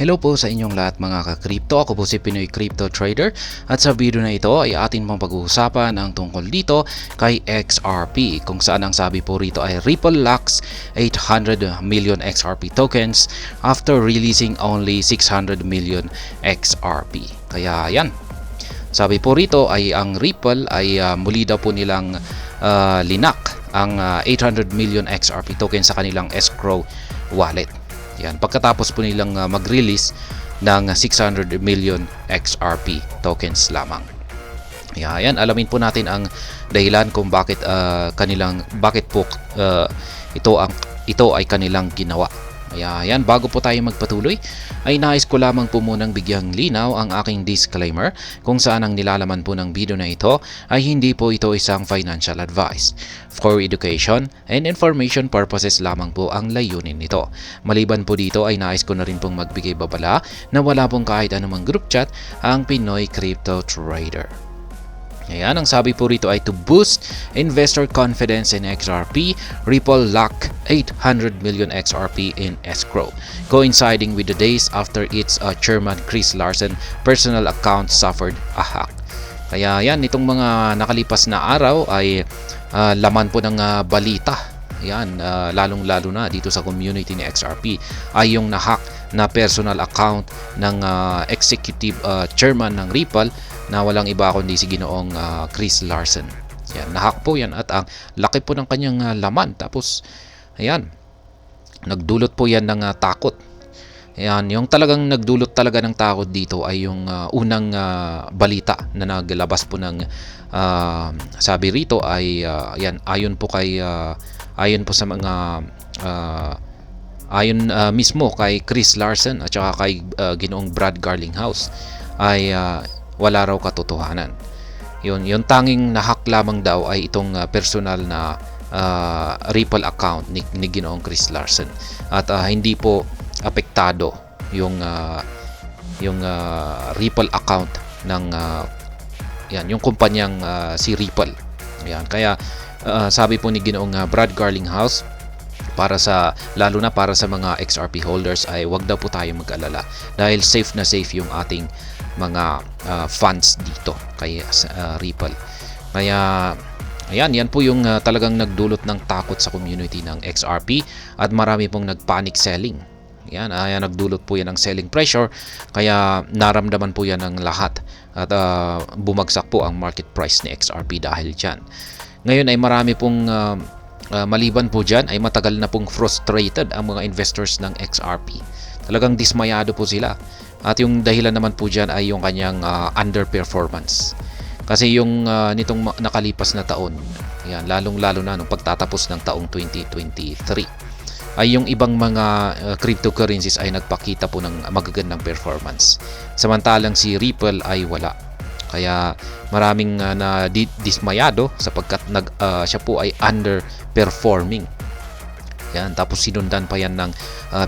Hello po sa inyong lahat mga ka-crypto. Ako po si Pinoy Crypto Trader at sa video na ito ay atin pong pag-uusapan ang tungkol dito kay XRP, kung saan ang sabi po rito ay Ripple lacks 800 million XRP tokens after releasing only 600 million XRP. Kaya yan, sabi po rito ay ang Ripple ay muli daw po nilang linak ang 800 million XRP tokens sa kanilang escrow wallet. Yan, pagkatapos po nilang mag-release ng 600 million XRP tokens lamang. Yan, alamin po natin ang dahilan kung bakit po ito ay kanilang ginawa. Yan, bago po tayo magpatuloy ay nais ko lamang po munang bigyang linaw ang aking disclaimer kung saan ang nilalaman po ng video na ito ay hindi po ito isang financial advice. For education and information purposes lamang po ang layunin nito. Maliban po dito ay nais ko na rin pong magbigay babala na wala pong kahit anumang group chat ang Pinoy Crypto Trader. Ayan, ang sabi po rito ay to boost investor confidence in XRP, Ripple lock 800 million XRP in escrow, coinciding with the days after its chairman Chris Larsen personal account suffered a hack. Kaya yan, itong mga nakalipas na araw ay laman po ng balita. Yan, lalong-lalo na dito sa community ni XRP ay yung nahack na personal account ng executive chairman ng Ripple na walang iba kundi si Ginoong Chris Larsen. Yan, nahack po yan at ang laki po ng kanyang laman. Tapos, ayan, nagdulot po yan ng takot. Ayan, yung talagang nagdulot talaga ng takot dito ay yung unang balita na naglabas po ng sabi rito ay yan, ayon po sa mga ayon mismo kay Chris Larsen at saka kay Ginoong Brad Garlinghouse ay wala raw katotohanan. Yung tanging nahack lamang daw ay itong personal na Ripple account ni Ginoong Chris Larsen at hindi po apektado yung Ripple account ng yung kumpanyang si Ripple. Yan, kaya sabi po ni Ginoong Brad Garlinghouse, lalo na para sa mga XRP holders ay wag daw po tayo mag-alala dahil safe na safe yung ating mga funds dito kay Ripple. Kaya ayan, yan po yung talagang nagdulot ng takot sa community ng XRP at marami pong nagpanic selling. Yan, nagdulot po yan ng selling pressure kaya naramdaman po yan ng lahat at bumagsak po ang market price ni XRP dahil dyan. Ngayon ay marami pong maliban po dyan ay matagal na pong frustrated ang mga investors ng XRP. Talagang dismayado po sila. At yung dahilan naman po dyan ay yung kanyang underperformance. Kasi yung nitong nakalipas na taon, yan, lalong-lalo na nung pagtatapos ng taong 2023, ay yung ibang mga cryptocurrencies ay nagpakita po ng magagandang performance. Samantalang si Ripple ay wala. Kaya maraming dismayado sapagkat siya po ay underperforming. Yan, tapos sinundan pa yan ng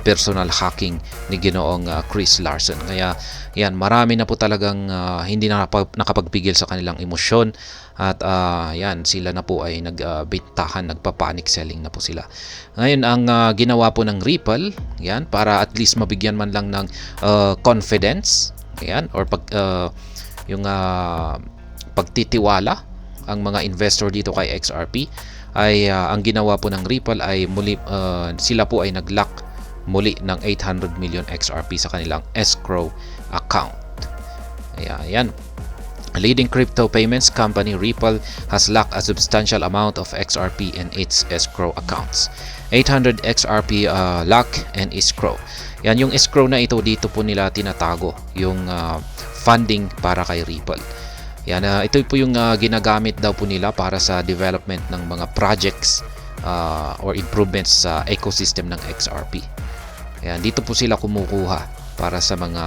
personal hacking ni Ginoong Chris Larsen. Kaya yan, marami na po talagang hindi na nakapagpigil sa kanilang emosyon at yan, sila na po ay nagbintahan, nagpa-panic selling na po sila. Ngayon, ang ginawa po ng Ripple, yan, para at least mabigyan man lang ng confidence, yan, or pagtitiwala ang mga investor dito kay XRP, ay ang ginawa po ng Ripple ay muli sila po ay nag-lock muli ng 800 million XRP sa kanilang escrow account. Ayan. Leading crypto payments company Ripple has locked a substantial amount of XRP in its escrow accounts. 800 XRP lock and escrow. Yan, yung escrow na ito, dito po nila tinatago yung funding para kay Ripple. Yan, ito po yung ginagamit daw po nila para sa development ng mga projects or improvements sa ecosystem ng XRP. Yan, dito po sila kumukuha para sa mga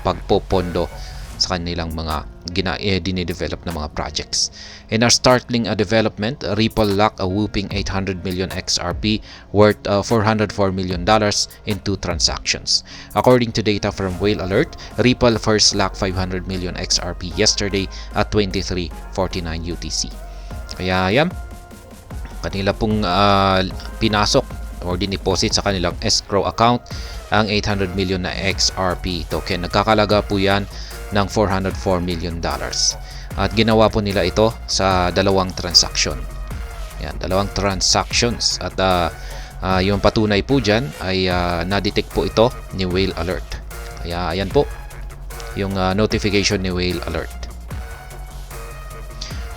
pagpopondo sa kanilang mga dinidevelop na mga projects. In a startling development, Ripple locked a whooping 800 million XRP worth $404 million in 2 transactions. According to data from Whale Alert, Ripple first locked 500 million XRP yesterday at 23:49 UTC. Kaya yan, kanila pong pinasok or dineposit sa kanilang escrow account ang 800 million na XRP token. Nagkakalaga po yan ng $404 million. At ginawa po nila ito sa dalawang transaction. Yan, dalawang transactions. At yung patunay po dyan ay na-detect po ito ni Whale Alert. Kaya ayan po yung notification ni Whale Alert.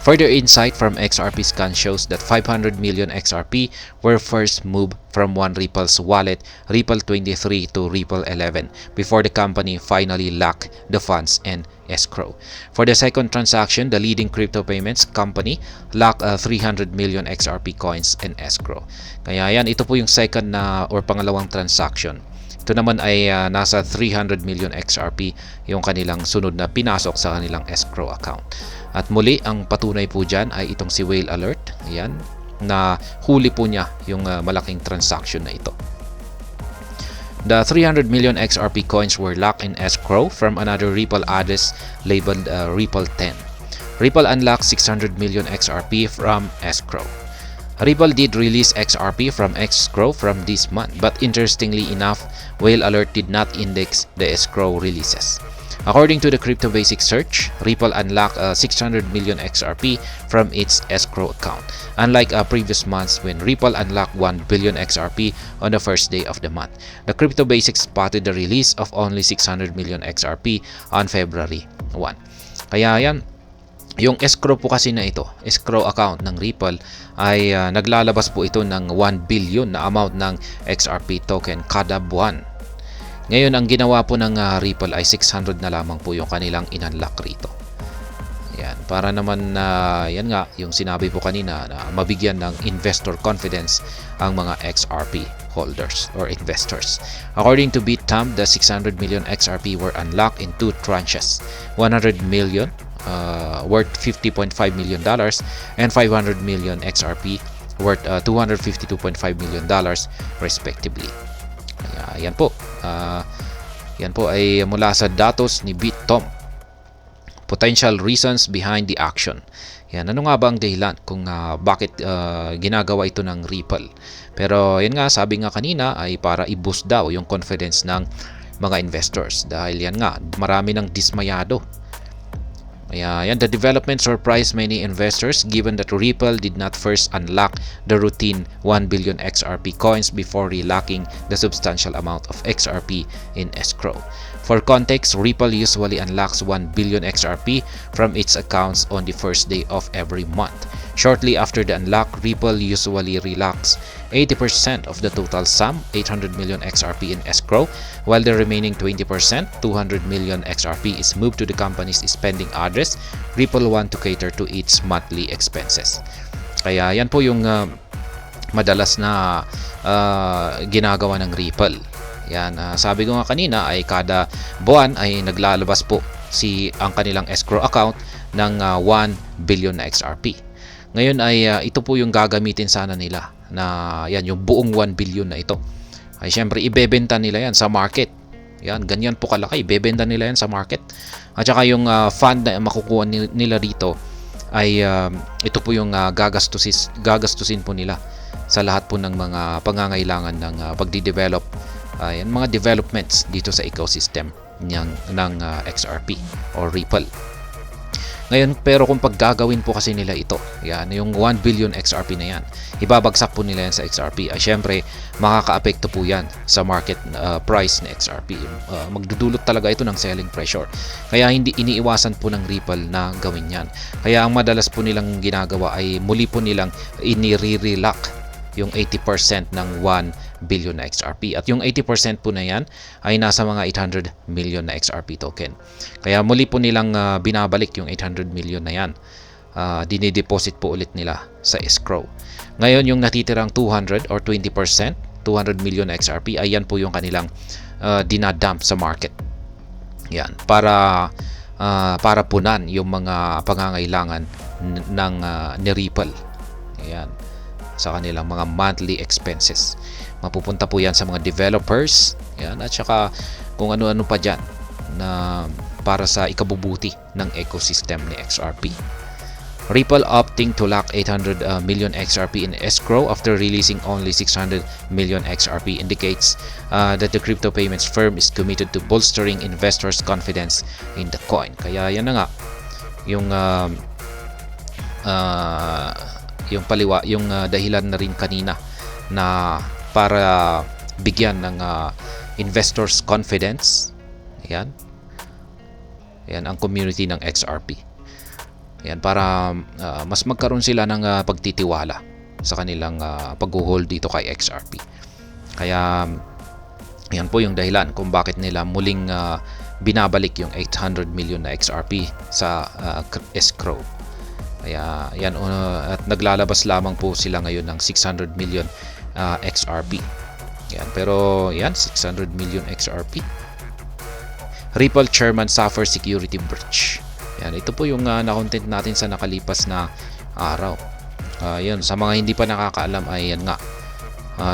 Further insight from XRP scan shows that 500 million XRP were first moved from one Ripple's wallet, Ripple 23 to Ripple 11, before the company finally locked the funds in escrow. For the second transaction, the leading crypto payments company locked 300 million XRP coins in escrow. Kaya yan, ito po yung second na or pangalawang transaction. Ito naman ay nasa 300 million XRP yung kanilang sunod na pinasok sa kanilang escrow account. At muli, ang patunay po dyan ay itong si Whale Alert. Ayan, na huli po niya yung malaking transaction na ito. The 300 million XRP coins were locked in escrow from another Ripple address labeled Ripple 10. Ripple unlocked 600 million XRP from escrow. Ripple did release XRP from escrow from this month, but interestingly enough, Whale Alert did not index the escrow releases. According to the Crypto Basic search, Ripple unlocked 600 million XRP from its escrow account, unlike previous months when Ripple unlocked 1 billion XRP on the first day of the month. The Crypto Basic spotted the release of only 600 million XRP on February 1. Kaya yan, yung escrow po kasi na ito, escrow account ng Ripple, ay naglalabas po ito ng 1 billion na amount ng XRP token kada buwan. Ngayon, ang ginawa po ng Ripple ay 600 na lamang po yung kanilang in-unlock rito. Yan, para naman yan nga, yung sinabi po kanina na mabigyan ng investor confidence ang mga XRP holders or investors. According to BitTump, the 600 million XRP were unlocked in two tranches. 100 million worth $50.5 million and 500 million XRP worth $252.5 million respectively. Yan po. Yan po ay mula sa datos ni BitTump. Potential reasons behind the action. Yan, ano nga ba ang dahilan kung bakit ginagawa ito ng Ripple? Pero yan nga, sabi nga kanina ay para i-boost daw yung confidence ng mga investors. Dahil yan nga, marami ng dismayado. Yan, the development surprised many investors given that Ripple did not first unlock the routine 1 billion XRP coins before relocking the substantial amount of XRP in escrow. For context, Ripple usually unlocks 1 billion XRP from its accounts on the first day of every month. Shortly after the unlock, Ripple usually relocks 80% of the total sum, 800 million XRP in escrow, while the remaining 20%, 200 million XRP is moved to the company's spending address, Ripple One, to cater to its monthly expenses. Kaya yan po yung madalas na ginagawa ng Ripple. Yan, sabi ko nga kanina ay kada buwan ay naglalabas po ang kanilang escrow account ng 1 billion na XRP. Ngayon ay ito po yung gagamitin sana nila na yan, yung buong 1 billion na ito. Ay syempre ibebenta nila yan sa market. Yan, ganyan po kalaki, ibebenta nila yan sa market. At saka yung fund na makukuha nila dito ay ito po yung gagastusin po nila sa lahat po ng mga pangangailangan ng pagdi-develop mga developments dito sa ecosystem ng XRP or Ripple. Ngayon, pero kung paggagawin po kasi nila ito, yan, yung 1 billion XRP na yan, ibabagsak po nila yan sa XRP. Ay syempre, makaka-apekto po yan sa market price ng XRP. Magdudulot talaga ito ng selling pressure. Kaya hindi iniiwasan po ng Ripple na gawin yan. Kaya ang madalas po nilang ginagawa ay muli po nilang inire-relock yung 80% ng 1 billion na XRP. At yung 80% po na yan ay nasa mga 800 million na XRP token. Kaya muli po nilang binabalik yung 800 million na yan. Dinideposit po ulit nila sa escrow. Ngayon yung natitirang 200 or 20%, 200 million na XRP, ay yan po yung kanilang dinadump sa market. Yan, para punan yung mga pangangailangan ni Ripple. Yan, sa kanilang mga monthly expenses. Mapupunta po yan sa mga developers, yan, at saka kung ano-ano pa dyan na para sa ikabubuti ng ecosystem ni XRP. Ripple opting to lock 800 million XRP in escrow after releasing only 600 million XRP indicates that the crypto payments firm is committed to bolstering investors' confidence in the coin. Kaya yan na nga yung dahilan na rin kanina na para bigyan ng investors confidence. Yan ang community ng XRP. Yan, para mas magkaroon sila ng pagtitiwala sa kanilang pag-hold dito kay XRP. Kaya yan po yung dahilan kung bakit nila muling binabalik yung 800 million na XRP sa escrow. Kaya yan, at naglalabas lamang po sila ngayon ng 600 million XRP. Yan, pero yan, 600 million XRP. Ripple chairman suffers security breach. Yan, ito po yung na-content natin sa nakalipas na araw. Yun, sa mga hindi pa nakakaalam ay yan nga.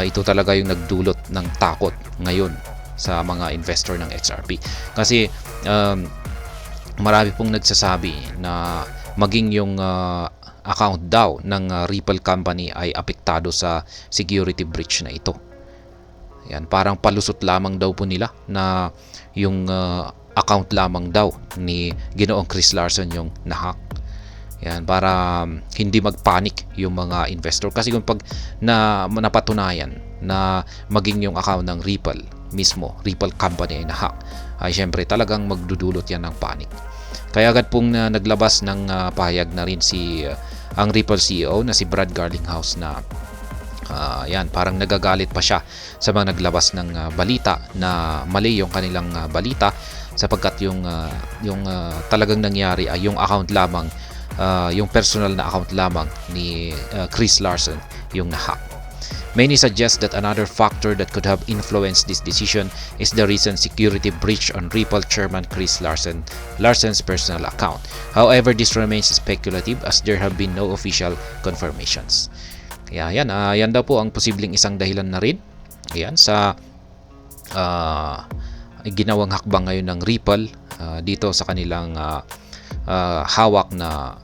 Ito talaga yung nagdulot ng takot ngayon sa mga investor ng XRP. Kasi marami pong nagsasabi na maging yung account daw ng Ripple company ay apektado sa security breach na ito. Yan, parang palusot lamang daw po nila na yung account lamang daw ni Ginoong Chris Larsen yung nahack. Yan, para hindi magpanic yung mga investor. Kasi kung pag napatunayan na maging yung account ng Ripple mismo, Ripple company ay nahack, ay syempre talagang magdudulot yan ng panic. Kaya agad pong naglabas ng pahayag na rin ang Ripple CEO na si Brad Garlinghouse na yan, parang nagagalit pa siya sa mga naglabas ng balita na mali yung kanilang balita, sapagkat yung talagang nangyari ay yung account lamang, yung personal na account lamang ni Chris Larsen yung nahack. Many suggest that another factor that could have influenced this decision is the recent security breach on Ripple chairman Chris Larsen's personal account. However, this remains speculative as there have been no official confirmations. Kaya yan daw po ang posibleng isang dahilan na rin. Ayan, sa ginawang hakbang ngayon ng Ripple dito sa kanilang hawak na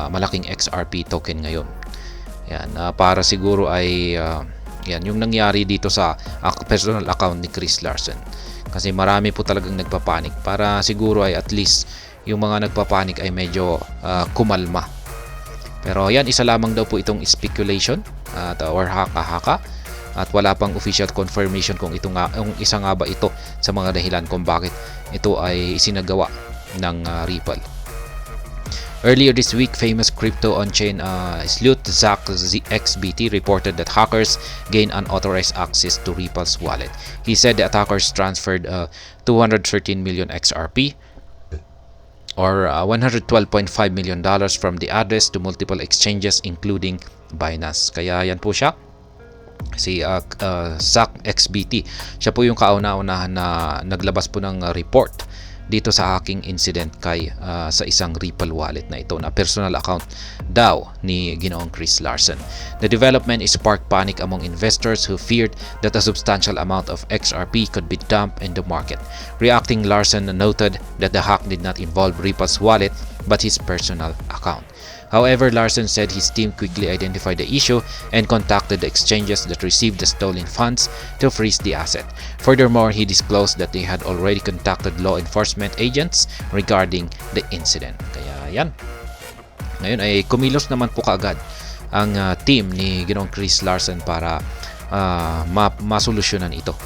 malaking XRP token ngayon. Yan, para siguro ay yan yung nangyari dito sa personal account ni Chris Larsen. Kasi marami po talagang nagpapanik, para siguro ay at least yung mga nagpapanik ay medyo kumalma. Pero yan, isa lamang daw po itong speculation or haka-haka. At wala pang official confirmation kung isa nga ba ito sa mga dahilan kung bakit ito ay isinagawa ng Ripple. Earlier this week, famous crypto on-chain sleuth Zach XBT reported that hackers gained unauthorized access to Ripple's wallet. He said the attackers transferred 213 million XRP or $112.5 million from the address to multiple exchanges including Binance. Kaya yan po siya. Si Zach XBT, siya po yung kauna-unahan na naglabas po ng report dito sa hacking incident sa isang Ripple wallet na ito na personal account daw ni Ginoong Chris Larsen. The development sparked panic among investors who feared that a substantial amount of XRP could be dumped in the market. Reacting, Larsen noted that the hack did not involve Ripple's wallet but his personal account. However, Larsen said his team quickly identified the issue and contacted the exchanges that received the stolen funds to freeze the asset. Furthermore, he disclosed that they had already contacted law enforcement agents regarding the incident. Kaya yan. Ngayon ay kumilos naman po kaagad ang team ni Ginoong Chris Larsen para masolusyonan ito.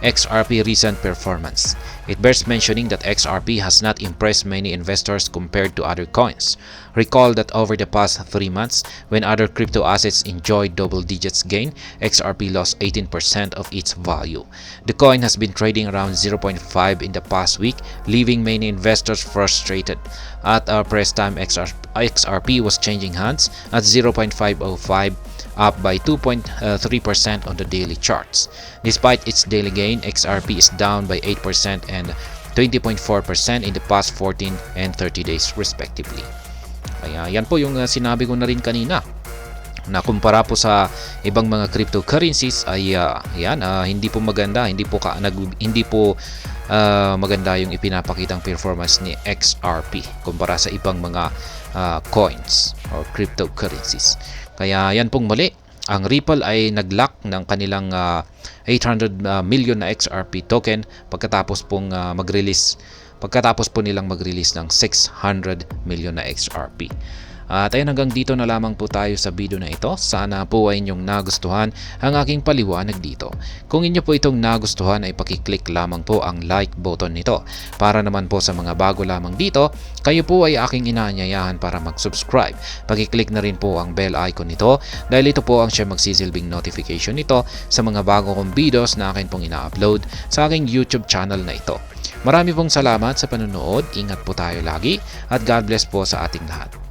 XRP recent performance. It bears mentioning that XRP has not impressed many investors compared to other coins. Recall that over the past 3 months, when other crypto assets enjoyed double digits gain, XRP lost 18% of its value. The coin has been trading around 0.5 in the past week, leaving many investors frustrated. At our press time, XRP was changing hands at 0.505, up by 2.3% on the daily charts. Despite its daily gain, XRP is down by 8% and 20.4% in the past 14 and 30 days respectively. Kaya yan po yung sinabi ko na rin kanina, na kumpara po sa ibang mga cryptocurrencies ay hindi po maganda, hindi po maganda yung ipinapakitang performance ni XRP kumpara sa ibang mga coins or cryptocurrencies. Kaya yan pong muli. Ang Ripple ay nag-lock ng kanilang 800 million na XRP token pagkatapos po nilang mag-release ng 600 million na XRP. At ayun, hanggang dito na lamang po tayo sa video na ito. Sana po ay inyong nagustuhan ang aking paliwanag dito. Kung inyo po itong nagustuhan ay pakiclick lamang po ang like button nito. Para naman po sa mga bago lamang dito, kayo po ay aking inaanyayahan para mag-subscribe. Pakiclick na rin po ang bell icon nito dahil ito po ang siya magsisilbing notification nito sa mga bago kong videos na akin pong ina-upload sa aking YouTube channel na ito. Marami pong salamat sa panonood. Ingat po tayo lagi at God bless po sa ating lahat.